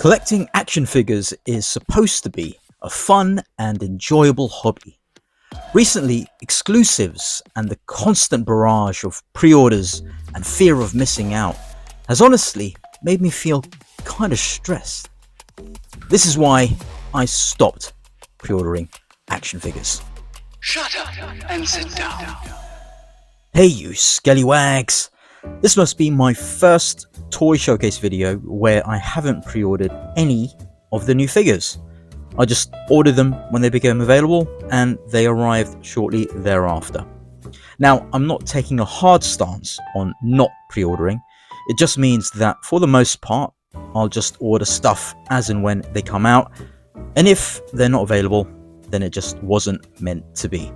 Collecting action figures is supposed to be a fun and enjoyable hobby. Recently, exclusives and the constant barrage of pre-orders and fear of missing out has honestly made me feel kind of stressed. This is why I stopped pre-ordering action figures. Shut up and sit down. Hey you scallywags! This must be my first toy showcase video where I haven't pre-ordered any of the new figures. I just ordered them when they became available and they arrived shortly thereafter. Now, I'm not taking a hard stance on not pre-ordering. It just means that for the most part, I'll just order stuff as and when they come out, and if they're not available, then it just wasn't meant to be.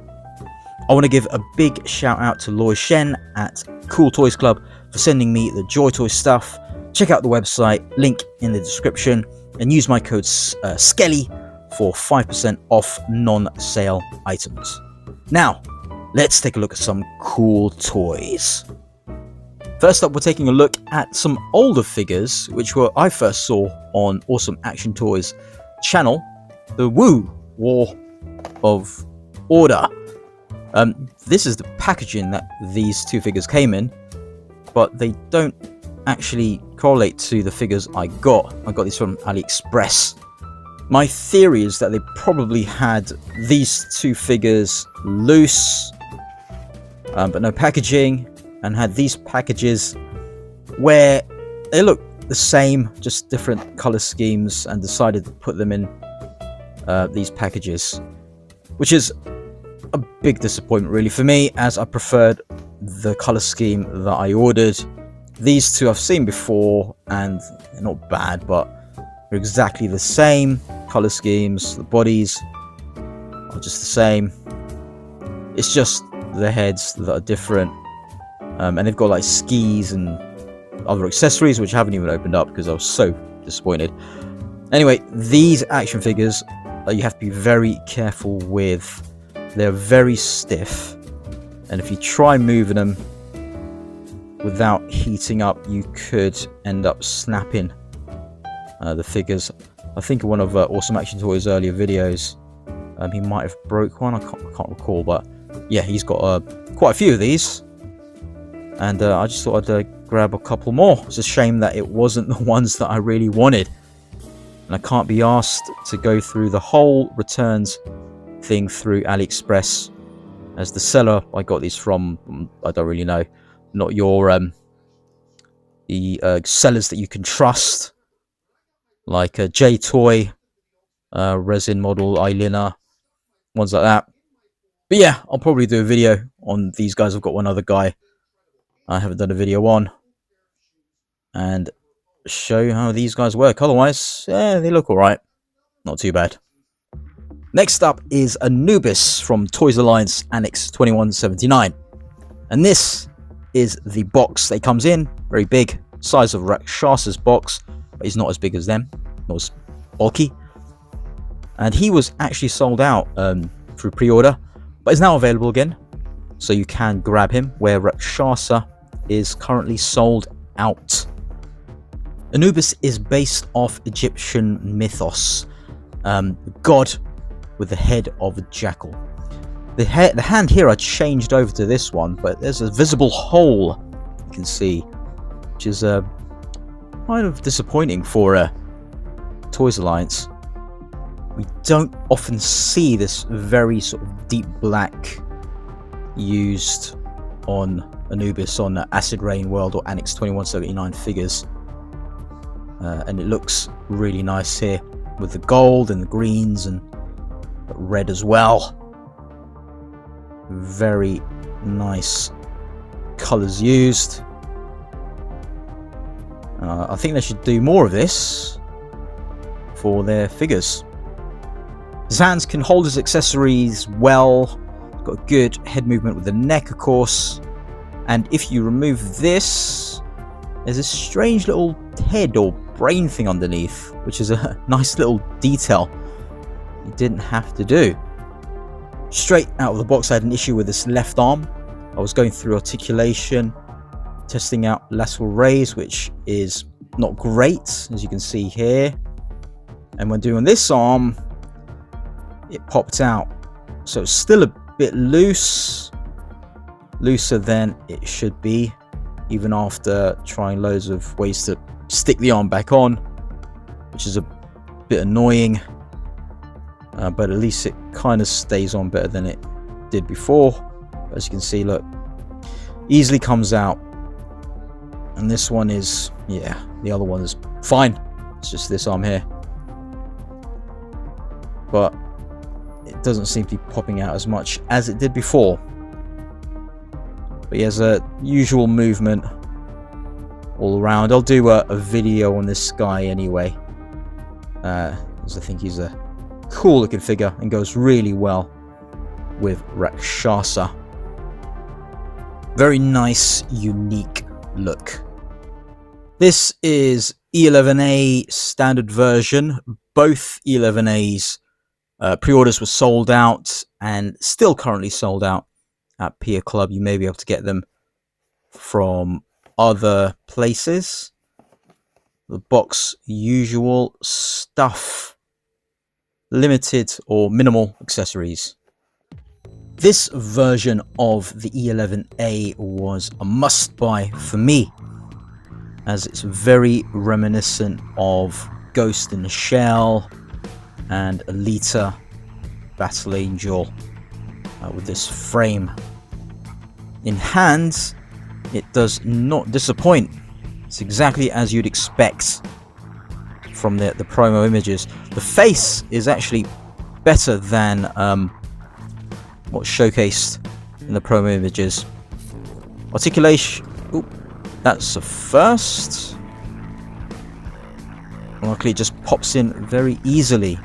I want to give a big shout out to Loy Shen at Cool Toys Club for sending me the Joy Toy stuff. Check out the website, link in the description, and use my code SKELLY for 5% off non-sale items. Now, let's take a look at some cool toys. First up, we're taking a look at some older figures, which I first saw on Awesome Action Toys channel, the Woo War of Order. This is the packaging that these two figures came in, but they don't actually correlate to the figures I got. I got these from AliExpress. My theory is that they probably had these two figures loose, but no packaging, and had these packages where they look the same, just different color schemes, and decided to put them in these packages, which is a big disappointment really for me, as I preferred the color scheme that I ordered. These two I've seen before and they're not bad, but they're exactly the same color schemes. The bodies are just the same. It's just the heads that are different, and they've got like skis and other accessories which I haven't even opened up because I was so disappointed. Anyway, these action figures you have to be very careful with. They're very stiff, and if you try moving them without heating up, you could end up snapping the figures. I think in one of Awesome Action Toys' earlier videos, he might have broke one. I can't recall, but yeah, he's got quite a few of these, and I just thought I'd grab a couple more. It's a shame that it wasn't the ones that I really wanted, and I can't be asked to go through the whole returns thing through AliExpress. As the seller I got these from, I don't really know, not your the sellers that you can trust, like J Toy, resin model, Eyeliner, ones like that. But yeah, I'll probably do a video on these guys. I've got one other guy I haven't done a video on, and show you how these guys work. Otherwise, yeah, they look alright, not too bad. Next up is Anubis from Toys Alliance Annex 2179, and this is the box that comes in. Very big, size of Rakshasa's box, but he's not as big as them, not as bulky. And he was actually sold out through pre-order, but is now available again, so you can grab him, where Rakshasa is currently sold out. Anubis is based off Egyptian mythos, god with the head of a jackal. The hand here I changed over to this one, but there's a visible hole you can see, which is kind of disappointing for Toys Alliance. We don't often see this very sort of deep black used on Anubis on Acid Rain World or Annex 2179 figures, and it looks really nice here with the gold and the greens and red as well. Very nice colors used. I think they should do more of this for their figures. His hands can hold his accessories well. Got good head movement with the neck, of course. And if you remove this, there's a strange little head or brain thing underneath, which is a nice little detail you didn't have to do. Straight out of the box, I had an issue with this left arm. I was going through articulation, testing out lateral raise, which is not great, as you can see here. And when doing this arm, it popped out. So it's still a bit loose, looser than it should be, even after trying loads of ways to stick the arm back on, which is a bit annoying. But at least it kind of stays on better than it did before. As you can see, look, easily comes out. And this one is, yeah, the other one is fine. It's just this arm here. But it doesn't seem to be popping out as much as it did before. But he has a usual movement all around. I'll do a video on this guy anyway, as I think he's a cool looking figure and goes really well with Rakshasa. Very nice, unique look. This is E11A standard version. Both E11As pre-orders were sold out and still currently sold out at Peer Club. You may be able to get them from other places. The box, usual stuff. Limited or minimal accessories. This version of the E11A was a must-buy for me, as it's very reminiscent of Ghost in the Shell and Alita Battle Angel with this frame. In hand, it does not disappoint. It's exactly as you'd expect from the promo images. The face is actually better than what's showcased in the promo images. Articulation, oop, that's a first. Luckily, it just pops in very easily.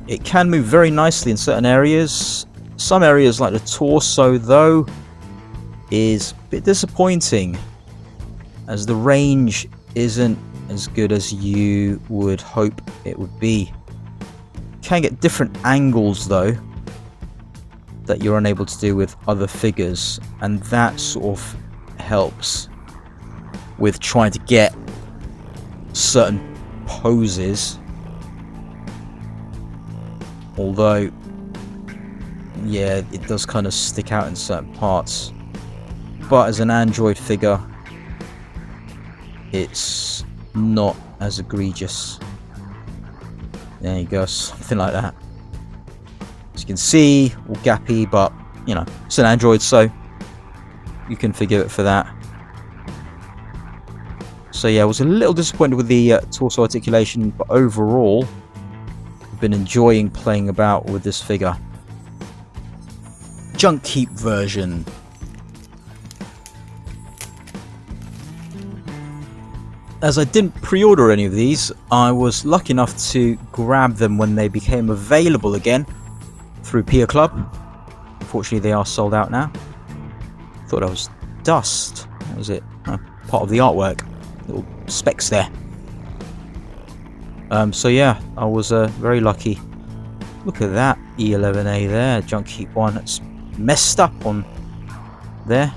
It can move very nicely in certain areas. Some areas, like the torso, though, is a bit disappointing, as the range isn't as good as you would hope it would be. You can get different angles, though, that you're unable to do with other figures, and that sort of helps with trying to get certain poses. Although, yeah, it does kind of stick out in certain parts. But as an Android figure, it's not as egregious. There you go, something like that. As you can see, all gappy, but you know, it's an Android, so you can forgive it for that. So yeah, I was a little disappointed with the torso articulation, but overall, I've been enjoying playing about with this figure. Junkheap version. As I didn't pre-order any of these, I was lucky enough to grab them when they became available again through Peer Club. Unfortunately, they are sold out now. Thought I was dust. That was it. Part of the artwork. Little specks there. So yeah, I was very lucky. Look at that E11A there. Junkheap one. It's messed up on there.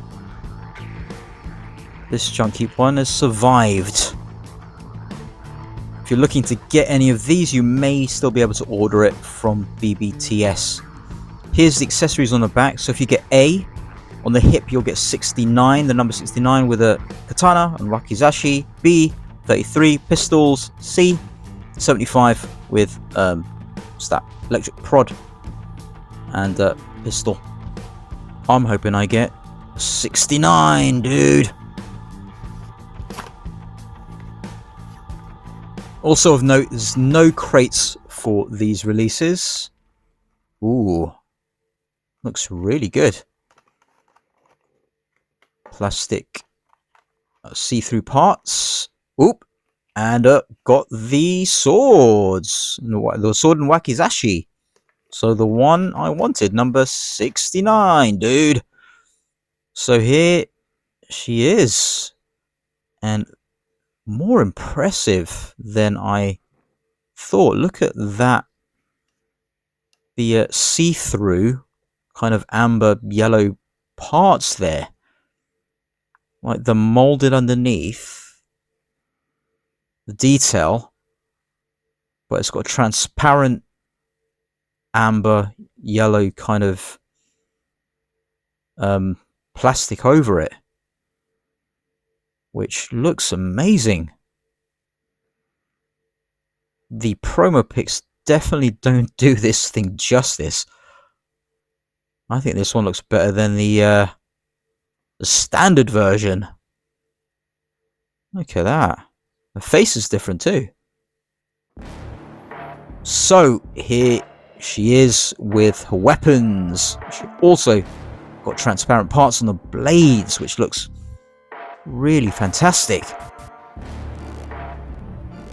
This Junkheap one has survived. If you're looking to get any of these, you may still be able to order it from BBTS. Here's the accessories on the back. So if you get A, on the hip you'll get 69, the number 69 with a katana and wakizashi. B, 33 pistols. C, 75 with what's that? Electric prod and pistol. I'm hoping I get 69, dude. Also of note, there's no crates for these releases. Ooh, looks really good. Plastic see-through parts. Oop, and got the swords. The sword and wakizashi. So the one I wanted, number 69, dude. So here she is, and more impressive than I thought. Look at that. The see-through kind of amber yellow parts there. Like the molded underneath. The detail but it's got a transparent amber yellow kind of plastic over it, which looks amazing. The promo pics definitely don't do this thing justice. I think this one looks better than the standard version. Look at that. The face is different too. So here she is with her weapons. She also got transparent parts on the blades, which looks really fantastic.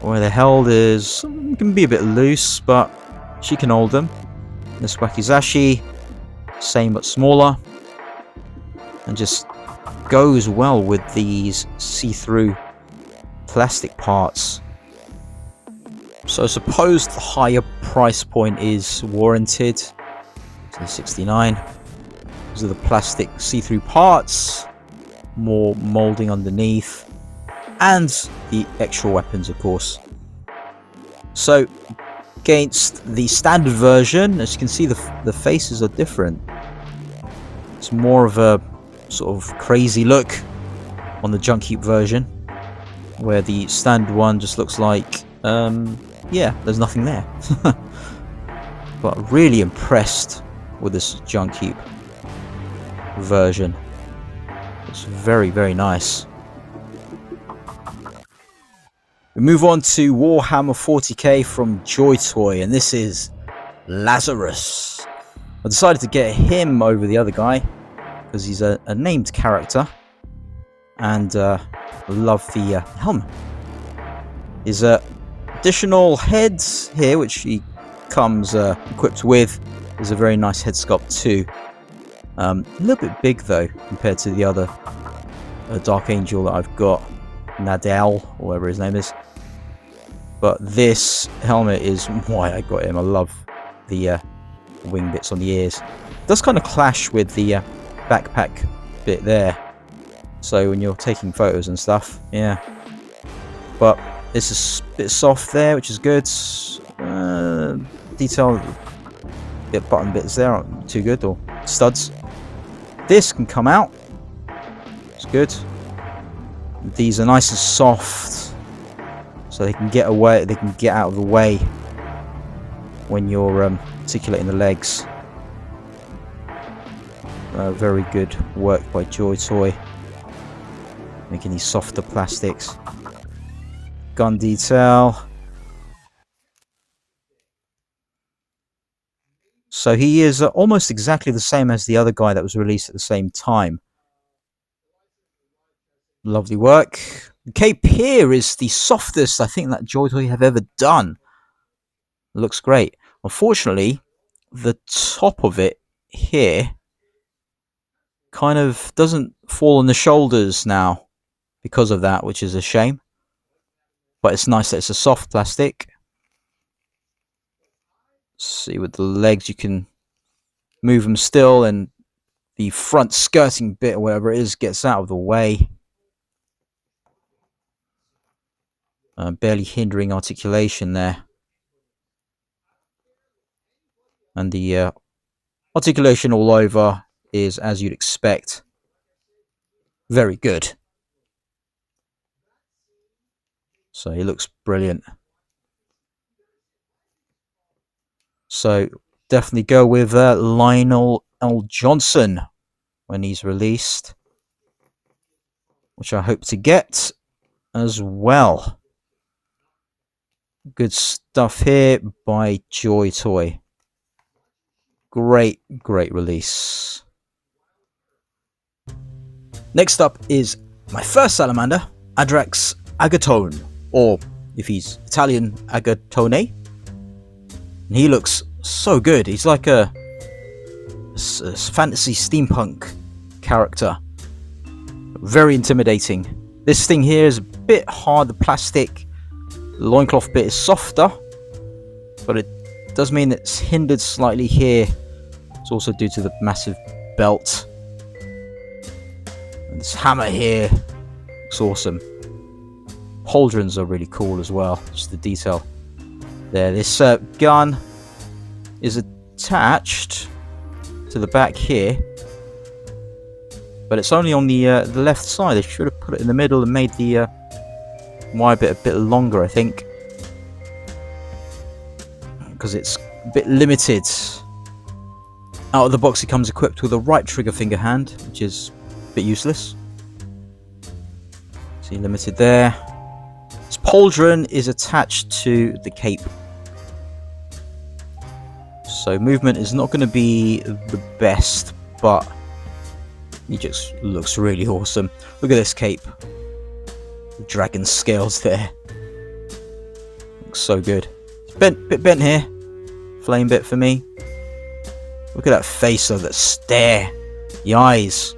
Where they're held is can be a bit loose, but she can hold them. This wakizashi, same but smaller, and just goes well with these see-through plastic parts. So I suppose the higher price point is warranted. So 69. These are the plastic see-through parts, more molding underneath, and the extra weapons, of course. So against the standard version, as you can see, the faces are different. It's more of a sort of crazy look on the junkheap version, where the standard one just looks like yeah, there's nothing there. But really impressed with this junkheap version. It's very, very nice. We move on to Warhammer 40k from Joy Toy, and this is Lazarus. I decided to get him over the other guy because he's a named character, and love the helmet. His additional heads here, which he comes equipped with, is a very nice head sculpt too. A little bit big though compared to the other Dark Angel that I've got, Nadal, or whatever his name is. But this helmet is why I got him. I love the wing bits on the ears. It does kind of clash with the backpack bit there. So when you're taking photos and stuff, yeah. But this is a bit soft there, which is good. Detail, button bits there aren't too good, or studs. This can come out. It's good. These are nice and soft, so they can get away. They can get out of the way when you're articulating the legs. Very good work by Joy Toy, making these softer plastics. Gun detail. So he is almost exactly the same as the other guy that was released at the same time. Lovely work. The cape here is the softest I think that Joy Toy have ever done. Looks great. Unfortunately, the top of it here kind of doesn't fall on the shoulders now because of that, which is a shame. But it's nice that it's a soft plastic. See, with the legs you can move them still, and the front skirting bit or whatever it is gets out of the way, barely hindering articulation there. And the articulation all over is as you'd expect. Very good. So he looks brilliant. So definitely go with Lionel L. Johnson when he's released, which I hope to get as well. Good stuff here by Joy Toy. Great, great release. Next up is my first salamander, Adrax Agatone, or if he's Italian, Agatone. And he looks so good. He's like a fantasy steampunk character. Very intimidating. This thing here is a bit hard, the plastic. The loincloth bit is softer, but it does mean it's hindered slightly here. It's also due to the massive belt. And this hammer here looks awesome. Pauldrons are really cool as well, just the detail. There, this gun is attached to the back here, but it's only on the left side. They should have put it in the middle and made the wire bit a bit longer, I think, because it's a bit limited. Out of the box, it comes equipped with a right trigger finger hand, which is a bit useless. See, limited there. This pauldron is attached to the cape, so movement is not going to be the best, but he just looks really awesome. Look at this cape. The dragon scales there. Looks so good. It's bit bent here. Flame bit for me. Look at that face though, that stare. The eyes.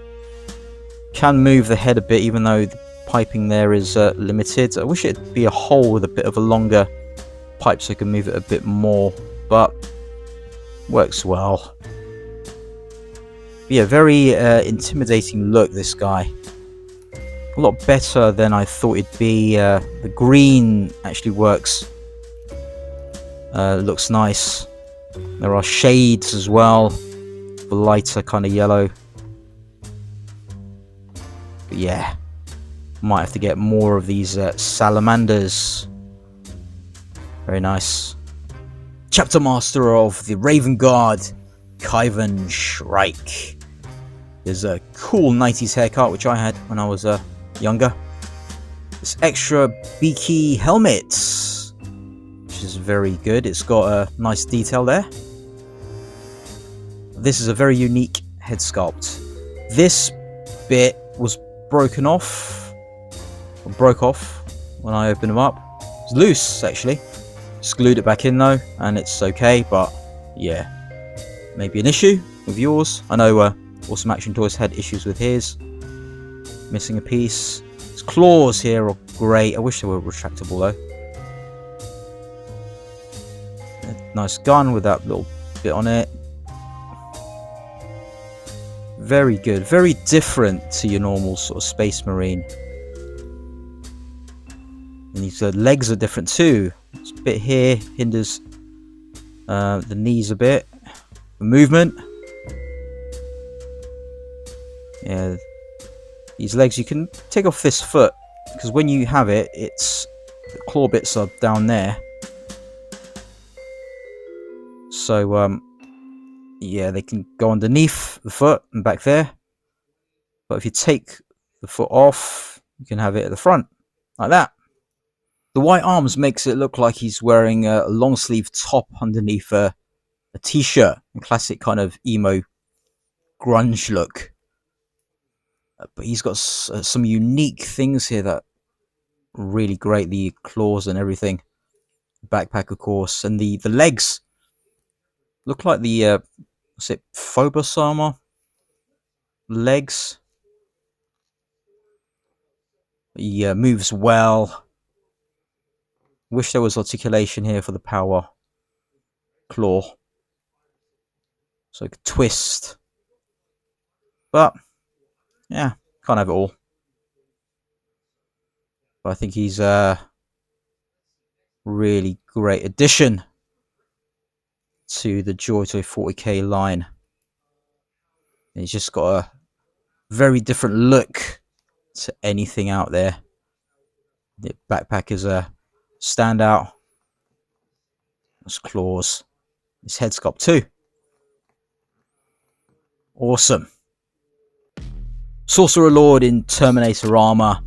Can move the head a bit, even though the piping there is limited. I wish it'd be a hole with a bit of a longer pipe so I can move it a bit more, but works well. Yeah, very intimidating look, this guy. A lot better than I thought it'd be. The green actually works. Looks nice. There are shades as well, the lighter kind of yellow. But yeah, might have to get more of these salamanders. Very nice. Chapter Master of the Raven Guard, Kayvaan Shrike. There's a cool 90s haircut, which I had when I was younger. This extra beaky helmet, which is very good. It's got a nice detail there. This is a very unique head sculpt. This bit was broken off, or broke off when I opened them up. It's loose actually. Just glued it back in though, and it's okay, but yeah, maybe an issue with yours. I know Awesome Action Toys had issues with his. Missing a piece. His claws here are great. I wish they were retractable though. A nice gun with that little bit on it. Very good. Very different to your normal sort of Space Marine. And these legs are different too. This bit here hinders the knees a bit. The movement. Yeah, these legs, you can take off this foot because when you have it, it's the claw bits are down there. So yeah, they can go underneath the foot and back there. But if you take the foot off, you can have it at the front like that. The white arms makes it look like he's wearing a long sleeve top underneath a t-shirt, a classic kind of emo grunge look. But he's got some unique things here that are really great. The claws and everything. Backpack, of course, and the legs look like the what's it, Phobos armor legs. He moves well. Wish there was articulation here for the power claw, so I could twist. But yeah, can't have it all. But I think he's a really great addition to the Joy Toy 40k line. And he's just got a very different look to anything out there. The backpack is a standout. His claws. His head sculpt too. Awesome. Sorcerer Lord in Terminator armor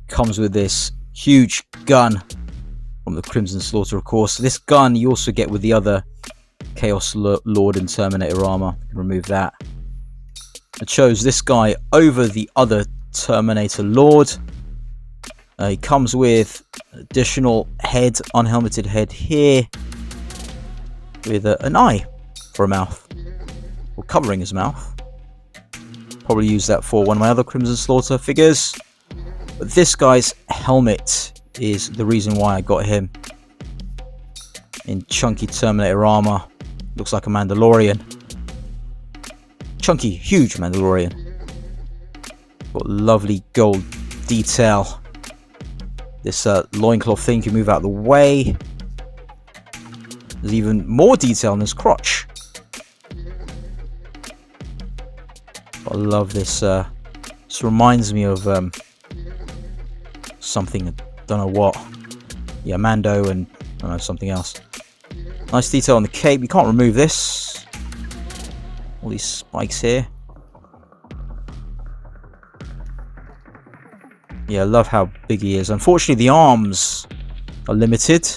comes with this huge gun from the Crimson Slaughter, of course. This gun you also get with the other Chaos Lord in Terminator armor. Remove that. I chose this guy over the other Terminator Lord. He comes with additional head, unhelmeted head here, with an eye for a mouth, or covering his mouth. Probably use that for one of my other Crimson Slaughter figures. But this guy's helmet is the reason why I got him. In chunky Terminator armor. Looks like a Mandalorian. Chunky, huge Mandalorian. Got lovely gold detail. This loincloth thing can move out of the way. There's even more detail in his crotch. I love this. This reminds me of something, I don't know what. Yeah, Mando and I don't know, something else. Nice detail on the cape. You can't remove this. All these spikes here. Yeah, I love how big he is. Unfortunately, the arms are limited.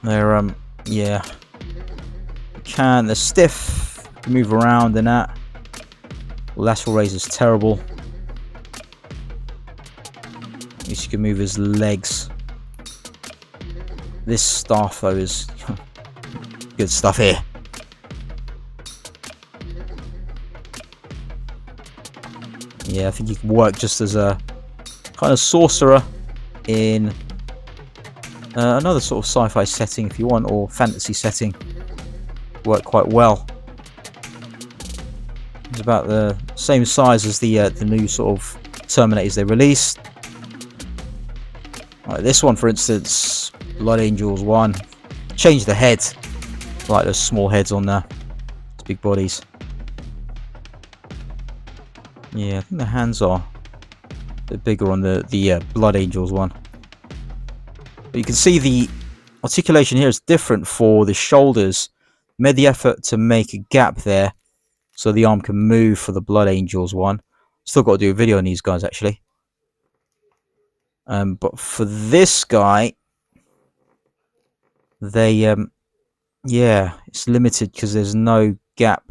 They're yeah. They're stiff. Move around and that. Lateral raise is terrible. At least you can move his legs. This staff though is good stuff here. Yeah, I think you can work just as a kind of sorcerer in another sort of sci-fi setting if you want, or fantasy setting. Work quite well. It's about the same size as the new sort of Terminators they released. Like this one, for instance, Blood Angels 1. Change the head, like those small heads on there. It's big bodies. Yeah, I think the hands are a bit bigger on the Blood Angels one. But you can see the articulation here is different for the shoulders. Made the effort to make a gap there so the arm can move for the Blood Angels one. Still got to do a video on these guys actually. But for this guy, they yeah, it's limited because there's no gap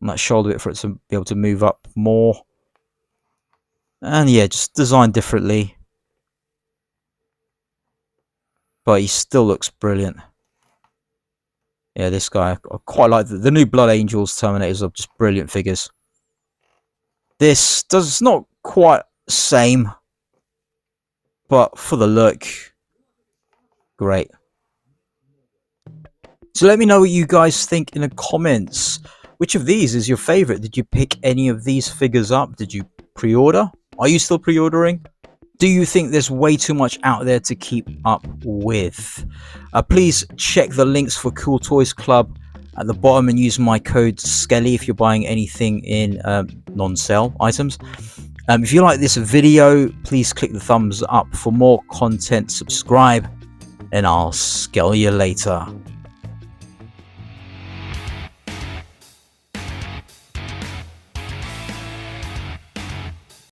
on that shoulder bit for it to be able to move up more. And yeah, just designed differently. But he still looks brilliant. Yeah, this guy, I quite like the new Blood Angels Terminators are just brilliant figures. This does not quite the same, but for the look, great. So let me know what you guys think in the comments. Which of these is your favorite? Did you pick any of these figures up? Did you pre-order? Are you still pre-ordering? Do you think there's way too much out there to keep up with? Please check the links for Cool Toys Club at the bottom and use my code SKELLY if you're buying anything in non-sale items. If you like this video, please click the thumbs up. For more content, subscribe, and I'll skell you later.